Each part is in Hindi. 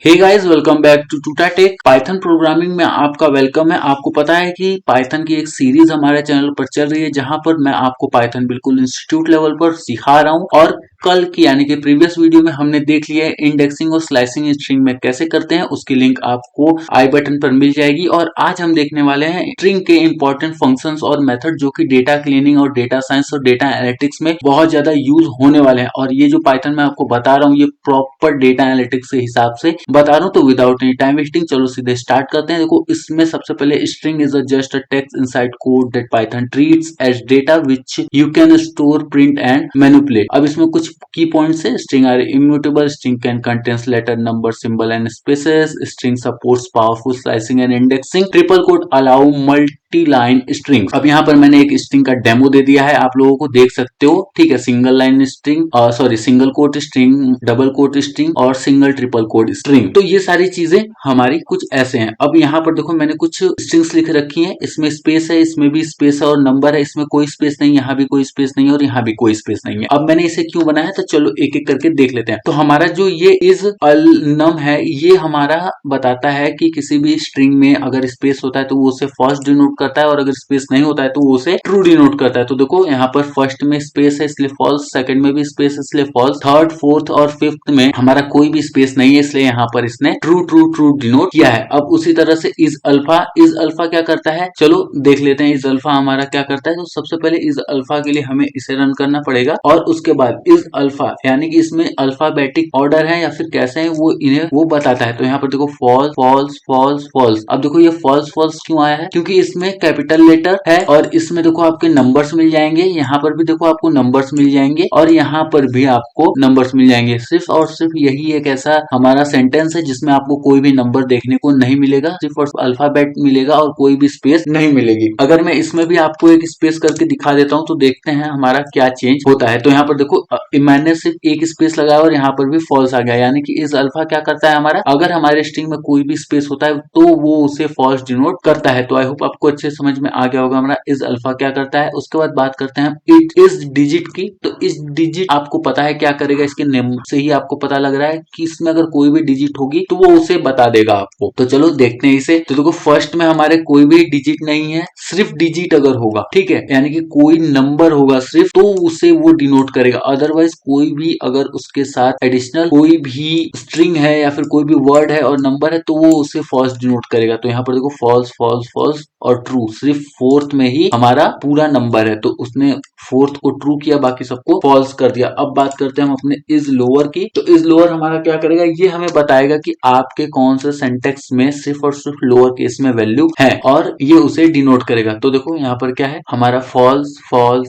Hey guys, welcome back to Tuta Tech. Python programming में आपका वेलकम है। आपको पता है कि पाइथन की एक सीरीज हमारे चैनल पर चल रही है जहां पर मैं आपको पाइथन बिल्कुल इंस्टीट्यूट लेवल पर सिखा रहा हूं। और कल की यानी कि प्रीवियस वीडियो में हमने देख लिया है इंडेक्सिंग और स्लाइसिंग स्ट्रिंग में कैसे करते हैं। उसकी लिंक आपको आई बटन पर मिल जाएगी। और आज हम देखने वाले हैं स्ट्रिंग के इंपॉर्टेंट फंक्शंस और मेथड जो कि डेटा क्लीनिंग और डेटा साइंस और डेटा एनालिटिक्स में बहुत ज्यादा यूज होने वाले हैं। और ये जो पाइथन मैं आपको बता रहा हूँ ये प्रॉपर डेटा एनालिटिक्स के हिसाब से बता रहा हूँ। तो विदाउट एनी टाइम वेस्टिंग चलो सीधे स्टार्ट करते हैं। देखो, इसमें सबसे पहले string is just a text inside code that Python treats as data which you can store, print and manipulate. अब इसमें कुछ की पॉइंट्स है। String are immutable, string can contains letter, number, symbol and spaces, string supports powerful slicing and indexing, triple quote allow multi line string. अब यहाँ पर मैंने एक स्ट्रिंग का डेमो दे दिया है, आप लोगों को देख सकते हो। ठीक है, single line string, sorry single quote string, double quote string और सिंगल ट्रिपल कोट स्ट्रिंग। तो ये सारी चीजें हमारी कुछ ऐसे हैं। अब यहाँ पर देखो मैंने कुछ स्ट्रिंग्स लिख रखी हैं। इसमें स्पेस है, इसमें भी स्पेस है और नंबर है। इसमें कोई स्पेस नहीं, यहाँ भी कोई स्पेस नहीं और यहाँ भी कोई स्पेस नहीं है। अब मैंने इसे क्यों बनाया तो चलो एक एक करके देख लेते हैं। तो हमारा जो ये इज अल नम है ये हमारा बताता है कि किसी भी स्ट्रिंग में अगर स्पेस होता है तो वो उसे फर्स्ट डिनोट करता है और अगर स्पेस नहीं होता है तो वो उसे ट्रू डिनोट करता है। तो देखो यहाँ पर फर्स्ट में स्पेस है इसलिए फॉल्स, सेकंड में भी स्पेस है इसलिए फॉल्स, थर्ड फोर्थ और फिफ्थ में हमारा कोई भी स्पेस नहीं है इसलिए यहाँ पर इसने ट्रू ट्रू ट्रू डिनोट किया है। अब उसी तरह से इज अल्फा क्या करता है चलो देख लेते हैं। इज अल्फा हमारा क्या करता है। तो सबसे पहले इज अल्फा के लिए हमें इसे रन करना पड़ेगा और उसके बाद इज अल्फा यानी कि इसमें अल्फाबेटिक ऑर्डर है या फिर कैसे है वो इन्हें वो बताता है। तो यहाँ पर देखो फॉल्स फॉल्स फॉल्स फॉल्स। अब देखो ये फॉल्स फॉल्स क्यों आया है, क्योंकि इसमें कैपिटल लेटर है और इसमें देखो आपके नंबर्स मिल जाएंगे। यहाँ पर भी देखो आपको नंबर्स मिल जाएंगे और यहाँ पर भी आपको नंबर्स मिल जाएंगे। सिर्फ और सिर्फ यही एक ऐसा हमारा सेंटेंस है जिसमें आपको कोई भी नंबर देखने को नहीं मिलेगा, सिर्फ और सिर्फ अल्फाबेट मिलेगा और कोई भी स्पेस नहीं मिलेगी। अगर मैं इसमें भी आपको एक स्पेस करके दिखा देता हूँ तो देखते हैं हमारा क्या चेंज होता है। तो यहाँ पर देखो मैंने सिर्फ एक स्पेस लगाया और यहाँ पर भी फॉल्स आ गया, यानी कि इस अल्फा क्या करता है हमारा, अगर हमारे स्ट्रिंग में कोई भी स्पेस होता है तो वो उसे फॉल्स डिनोट करता है। तो आई होप आपको अच्छे समझ में आ गया होगा हमारा इस अल्फा क्या करता है। उसके बाद बात करते हैं इट इस डिजिट की। तो इस डिजिट आपको पता है क्या करेगा, इसके नेम से ही आपको पता लग रहा है कि इसमें अगर कोई भी डिजिट होगी तो वो उसे बता देगा आपको। तो चलो देखते हैं इसे। तो देखो फर्स्ट में हमारे कोई भी डिजिट नहीं है, सिर्फ डिजिट अगर होगा, ठीक है, यानी कि कोई नंबर होगा सिर्फ, तो उसे वो डिनोट करेगा। अदरवाइज कोई भी अगर उसके साथ एडिशनल कोई भी स्ट्रिंग है या फिर कोई भी वर्ड है और नंबर है तो वो उसे फॉल्स डिनोट करेगा। तो यहाँ पर देखो फॉल्स फॉल्स फॉल्स और ट्रू, सिर्फ फोर्थ में ही हमारा पूरा नंबर है तो उसने फोर्थ को ट्रू किया, बाकी सबको फॉल्स कर दिया। अब बात करते हैं हम अपने इज लोअर की। तो इज लोअर हमारा क्या करेगा, ये हमें बताएगा कि आपके कौन से सिंटेक्स में सिर्फ और सिर्फ लोअर केस में वैल्यू है और ये उसे डिनोट करेगा। तो देखो यहाँ पर क्या है हमारा फॉल्स फॉल्स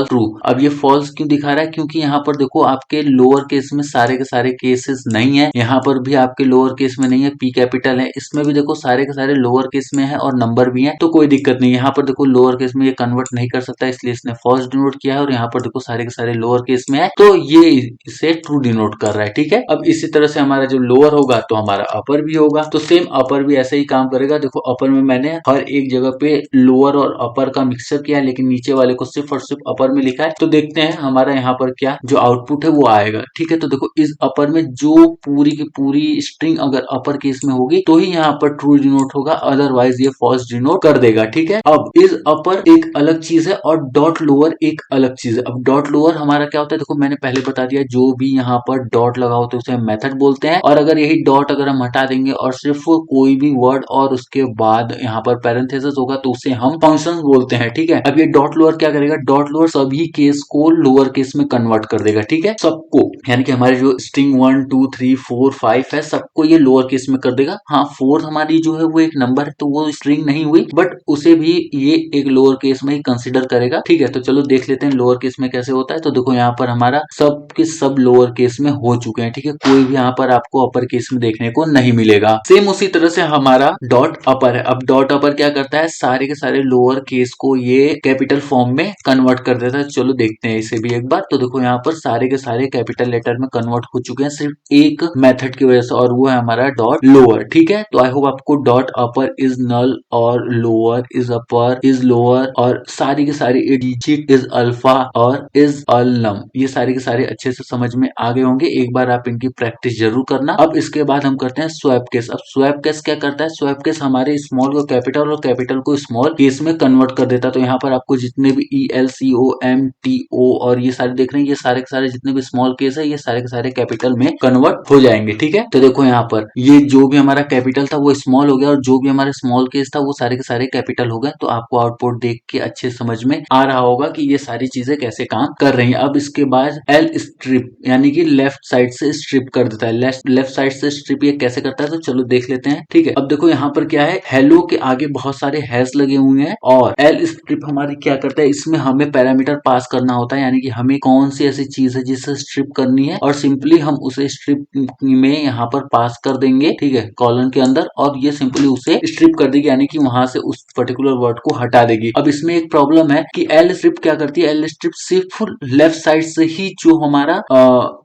ट्रू। अब ये फॉल्स क्यों दिखा रहा है, क्योंकि यहाँ पर देखो आपके लोअर केस में सारे के सारे केसेस नहीं है। यहाँ पर भी आपके लोअर केस में नहीं है, पी कैपिटल है। इसमें भी देखो सारे के सारे लोअर केस में है और नंबर भी है, तो कोई दिक्कत नहीं। यहाँ पर देखो लोअर केस में ये कन्वर्ट नहीं कर सकता इसलिए इसने फॉल्स डिनोट किया है और यहाँ पर देखो सारे के सारे लोअर केस में है तो ये इसे ट्रू डिनोट कर रहा है। ठीक है, अब इसी तरह से हमारा जो लोअर होगा तो हमारा अपर भी होगा। तो सेम अपर भी ऐसे ही काम करेगा। देखो अपर में मैंने हर एक जगह पे लोअर और अपर का मिक्सर किया है लेकिन नीचे वाले को सिर्फ और सिर्फ अपर में लिखा है। तो देखते हैं हमारा यहाँ पर क्या जो आउटपुट है वो आएगा। ठीक है, तो देखो इस अपर में जो पूरी की पूरी स्ट्रिंग अगर अपर केस में होगी तो ही यहाँ पर ट्रू डिनोट होगा, अदरवाइज ये फॉल्स डिनोट कर देगा। ठीक है, अब इस अपर एक अलग चीज है और डॉट लोअर एक अलग चीज है। अब डॉट लोअर हमारा क्या होता है, देखो मैंने पहले बता दिया जो भी यहाँ पर डॉट लगा होता है उसे मेथड बोलते हैं। और अगर यही डॉट अगर हम हटा देंगे और सिर्फ कोई भी वर्ड और उसके बाद यहाँ पर पैरेंथेसिस होगा तो उसे हम फंक्शन बोलते हैं। ठीक है, अब ये डॉट लोअर क्या करेगा, डॉट लोअर सभी केस को लोअर केस में कन्वर्ट कर देगा। ठीक है, सबको, यानी कि हमारे जो स्ट्रिंग 1 2 3 4 5 है सबको ये लोअर केस में कर देगा। हाँ, फोर्थ हमारी जो है वो एक नंबर है तो वो स्ट्रिंग नहीं हुई बट उसे भी ये एक लोअर केस में ही कंसिडर करेगा। ठीक है, तो चलो देख लेते हैं लोअर केस में कैसे होता है। तो देखो यहाँ पर हमारा सब के सब लोअर केस में हो चुके हैं। ठीक है, कोई भी यहाँ पर आपको अपर केस में देखने को नहीं मिलेगा। सेम उसी तरह से हमारा डॉट अपर है। अब डॉट अपर क्या करता है, सारे के सारे लोअर केस को ये कैपिटल फॉर्म में कन्वर्ट कर देता है। चलो देखते हैं इसे भी एक बार। तो देखो यहाँ पर सारे के सारे कैपिटल लेटर में कन्वर्ट हो चुके हैं सिर्फ एक मेथड की वजह से और वो है हमारा डॉट लोअर। ठीक है, तो आई होप आपको डॉट अपर इज नल और lower, is upper, is lower और सारी की सारी डिजिट, इज अल्फा और इज अल नम, ये सारे के सारे अच्छे से समझ में आ गए होंगे। एक बार आप इनकी प्रैक्टिस जरूर करना। अब इसके बाद हम करते हैं स्वैप केस। अब स्वैप केस क्या करता है? स्वैप केस हमारे स्मॉल को कैपिटल और कैपिटल को स्मॉल केस में कन्वर्ट कर देता है। तो यहाँ पर आपको जितने भी E L C O M T O और ये सारे देख रहे हैं, ये सारे के सारे जितने भी स्मॉल केस है ये सारे के सारे कैपिटल में कन्वर्ट हो जाएंगे। ठीक है, तो देखो यहाँ पर ये जो भी हमारा कैपिटल था वो स्मॉल हो गया और जो भी हमारे स्मॉल केस था वो सारे के सारे कैपिटल हो गए। तो आपको आउटपुट देख के अच्छे समझ में आ रहा होगा कि ये सारी चीजें कैसे काम कर रही हैं। अब इसके बाद एल स्ट्रिप यानी कि लेफ्ट साइड से स्ट्रिप कर देता है। लेफ्ट साइड से स्ट्रिप ये कैसे करता है तो चलो देख लेते हैं। ठीक है, अब देखो यहाँ पर क्या है, हेलो के आगे बहुत सारे हैश लगे हुए हैं और एल स्ट्रिप हमारी क्या करता है, इसमें हमें पैरामीटर पास करना होता है, यानी कि हमें कौन सी ऐसी चीज है जिसे स्ट्रिप करनी है और सिंपली हम उसे स्ट्रिप में यहाँ पर पास कर देंगे। ठीक है, कॉलन के अंदर, और ये सिंपली उसे स्ट्रिप कर देगी यानी कि वहां से उस पर्टिकुलर वर्ड को हटा देगी। अब इसमें एक प्रॉब्लम है कि एल स्ट्रिप क्या करती है, एल स्ट्रिप सिर्फ लेफ्ट साइड से ही जो हमारा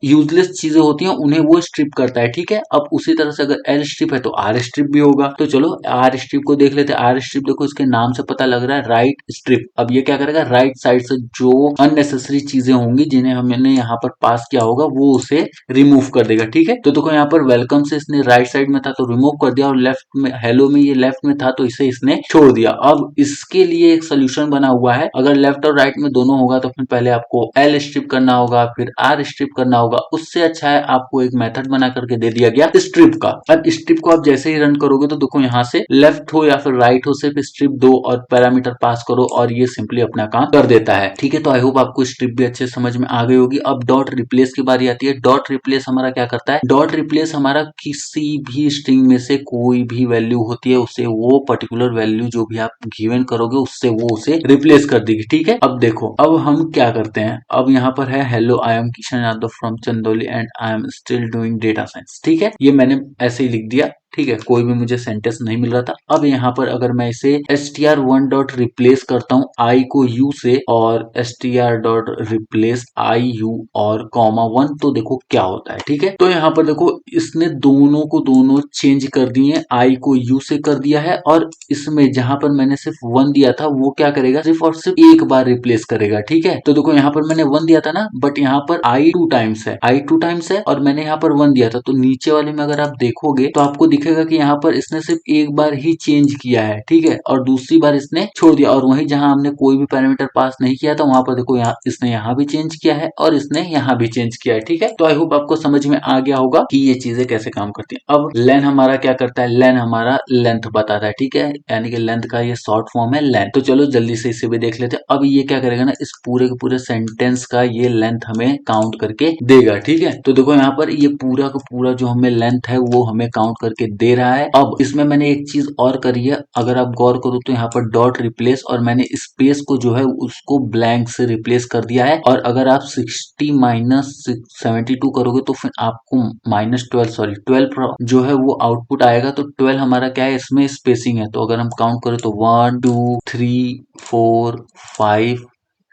यूजलेस चीजें होती हैं उन्हें वो स्ट्रिप करता है। ठीक है, अब उसी तरह से अगर एल स्ट्रिप है तो आर स्ट्रिप भी होगा। तो चलो आर स्ट्रिप को देख लेते हैं। आर स्ट्रिप देखो इसके नाम से पता लग रहा है राइट स्ट्रिप। अब ये क्या करेगा, राइट साइड से जो अननेसेसरी चीजें होंगी जिन्हें हमने यहाँ पर पास किया होगा वो उसे रिमूव कर देगा। ठीक है, तो देखो यहाँ पर वेलकम से इसने राइट साइड में था तो रिमूव कर दिया और लेफ्ट में हेलो में ये लेफ्ट में था तो इसे इसने छोड़ दिया। अब इसके लिए एक सोल्यूशन बना हुआ है, अगर लेफ्ट और राइट में दोनों होगा तो फिर पहले आपको एल स्ट्रिप करना होगा फिर आर स्ट्रिप करना होगा। उससे अच्छा है आपको एक मेथड बना करके दे दिया गया स्ट्रिप का। अब स्ट्रिप को आप जैसे ही रन करोगे तो देखो यहाँ से लेफ्ट हो या फिर राइट हो सिर्फ स्ट्रिप दो और पैरामीटर पास करो और ये सिंपली अपना काम कर देता है। ठीक है, तो आई होप आपको स्ट्रिप भी अच्छे समझ में आ गई होगी। अब डॉट रिप्लेस की बारी आती है। डॉट रिप्लेस हमारा क्या करता है, डॉट रिप्लेस हमारा किसी भी स्ट्रिंग में से कोई भी वैल्यू होती है उसे वो पर्टिकुलर वैल्यू जो भी आप गिवन करोगे उससे वो उसे रिप्लेस कर देगी। ठीक है, अब देखो अब हम क्या करते हैं। अब यहाँ पर है hello I am Kishan Yadav from Chandauli and I am still doing data science. ठीक है, ये मैंने ऐसे ही लिख दिया। ठीक है, कोई भी मुझे सेंटेंस नहीं मिल रहा था। अब यहाँ पर अगर मैं इसे str1 डॉट रिप्लेस करता हूँ आई को यू से और str dot replace I you और कॉमा 1 तो देखो क्या होता है। ठीक है, तो यहाँ पर देखो इसने दोनों को दोनों चेंज कर दिए, आई को यू से कर दिया है और इसमें जहां पर मैंने सिर्फ 1 दिया था वो क्या करेगा, सिर्फ और सिर्फ एक बार रिप्लेस करेगा। ठीक है, तो देखो यहाँ पर मैंने 1 दिया था ना, बट यहाँ पर आई 2 टाइम्स है, आई 2 टाइम्स है और मैंने यहाँ पर 1 दिया था। तो नीचे वाले में अगर आप देखोगे तो आपको दिखेगा कि यहाँ पर इसने सिर्फ एक बार ही चेंज किया है। ठीक है, और दूसरी बार इसने छोड़ दिया और वहीं जहां हमने कोई भी पैरामीटर पास नहीं किया था वहां पर देखो यहाँ इसने यहाँ भी चेंज किया है और इसने यहाँ भी चेंज किया है। ठीक है, तो आई होप आपको समझ में आ गया होगा कि ये चीजें कैसे काम करती हैं। अब लेन हमारा क्या करता है, लेन हमारा लेंथ बताता है। ठीक है, यानी कि लेंथ का ये शॉर्ट फॉर्म है लेंथ। तो चलो जल्दी से इसे भी देख लेते हैं। अब ये क्या करेगा ना, इस पूरे के पूरे सेंटेंस का ये लेंथ हमें काउंट करके देगा। ठीक है, तो देखो यहाँ पर ये पूरा का पूरा जो हमें लेंथ है वो हमें काउंट करके दे रहा है। अब इसमें मैंने एक चीज और करी है, अगर आप गौर करो तो यहाँ पर डॉट रिप्लेस और मैंने स्पेस को जो है उसको ब्लैंक से रिप्लेस कर दिया है। और अगर आप 60 माइनस 72 करोगे तो फिर आपको -12 जो है वो आउटपुट आएगा। तो 12 हमारा क्या है, इसमें स्पेसिंग है। तो अगर हम काउंट करें तो 1 2 3 4 5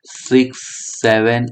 6 7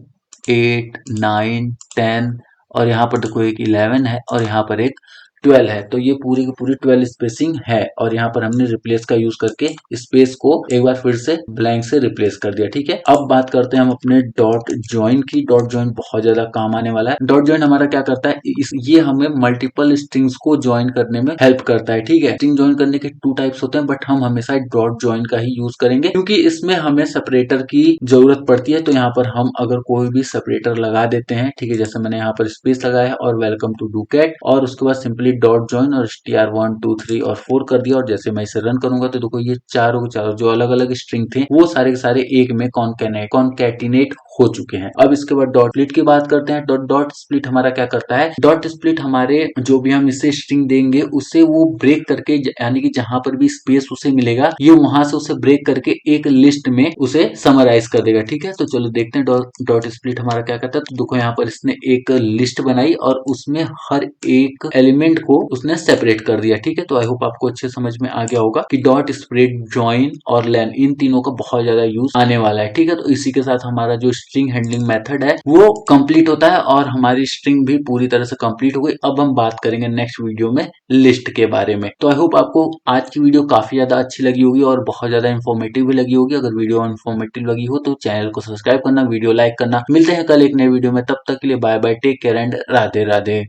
8 9 10 और यहाँ पर देखो एक 11 है और यहाँ पर एक 12 है। तो ये पूरी की पूरी 12 स्पेसिंग है और यहाँ पर हमने रिप्लेस का यूज करके स्पेस को एक बार फिर से ब्लैंक से रिप्लेस कर दिया। ठीक है, अब बात करते हैं हम अपने डॉट ज्वाइन की। डॉट ज्वाइन बहुत ज्यादा काम आने वाला है। डॉट ज्वाइन हमारा क्या करता है, ये हमें मल्टीपल स्ट्रिंग्स को ज्वाइन करने में हेल्प करता है। ठीक है, स्ट्रिंग ज्वाइन करने के 2 टाइप्स होते हैं बट हम हमेशा डॉट ज्वाइन का ही यूज करेंगे क्योंकि इसमें हमें सेपरेटर की जरूरत पड़ती है। तो यहाँ पर हम अगर कोई भी सेपरेटर लगा देते हैं, ठीक है, जैसे मैंने यहाँ पर स्पेस लगाया और वेलकम टू डुकेट और उसके बाद सिंपली डॉट ज्वाइन और str1 2 3 और 4 कर दिया और जैसे मैं इसे रन करूंगा तो देखो ये चारों के चारों जो अलग अलग स्ट्रिंग थे वो सारे के सारे एक में कॉन्कैटिनेट हो चुके हैं। अब इसके बाद डॉट स्प्लिट की बात करते हैं। डॉट स्प्लिट हमारा क्या करता है, डॉट स्प्लिट हमारे जो भी हम इसे स्ट्रिंग देंगे उसे वो ब्रेक करके यानी कि जहां पर भी स्पेस उसे मिलेगा ये वहां से उसे ब्रेक करके एक लिस्ट में उसे समराइज कर देगा। ठीक है, तो चलो देखते हैं डॉट स्प्लिट हमारा क्या करता है। तो देखो यहाँ पर इसने एक लिस्ट बनाई और उसमें हर एक एलिमेंट को उसने सेपरेट कर दिया। ठीक है, तो आई होप आपको अच्छे समझ में आ गया होगा कि डॉट स्प्लिट, ज्वाइन और लेन इन तीनों का बहुत ज्यादा यूज आने वाला है। ठीक है, तो इसी के साथ हमारा जो स्ट्रिंग हैंडलिंग मेथड है वो कंप्लीट होता है और हमारी स्ट्रिंग भी पूरी तरह से कंप्लीट हो गई। अब हम बात करेंगे नेक्स्ट वीडियो में लिस्ट के बारे में। तो आई होप आपको आज की वीडियो काफी ज्यादा अच्छी लगी होगी और बहुत ज्यादा इन्फॉर्मेटिव भी लगी होगी। अगर वीडियो इन्फॉर्मेटिव लगी हो तो चैनल को सब्सक्राइब करना, वीडियो लाइक करना। मिलते हैं कल एक नए वीडियो में, तब तक के लिए bye bye, take care and Radhe Radhe.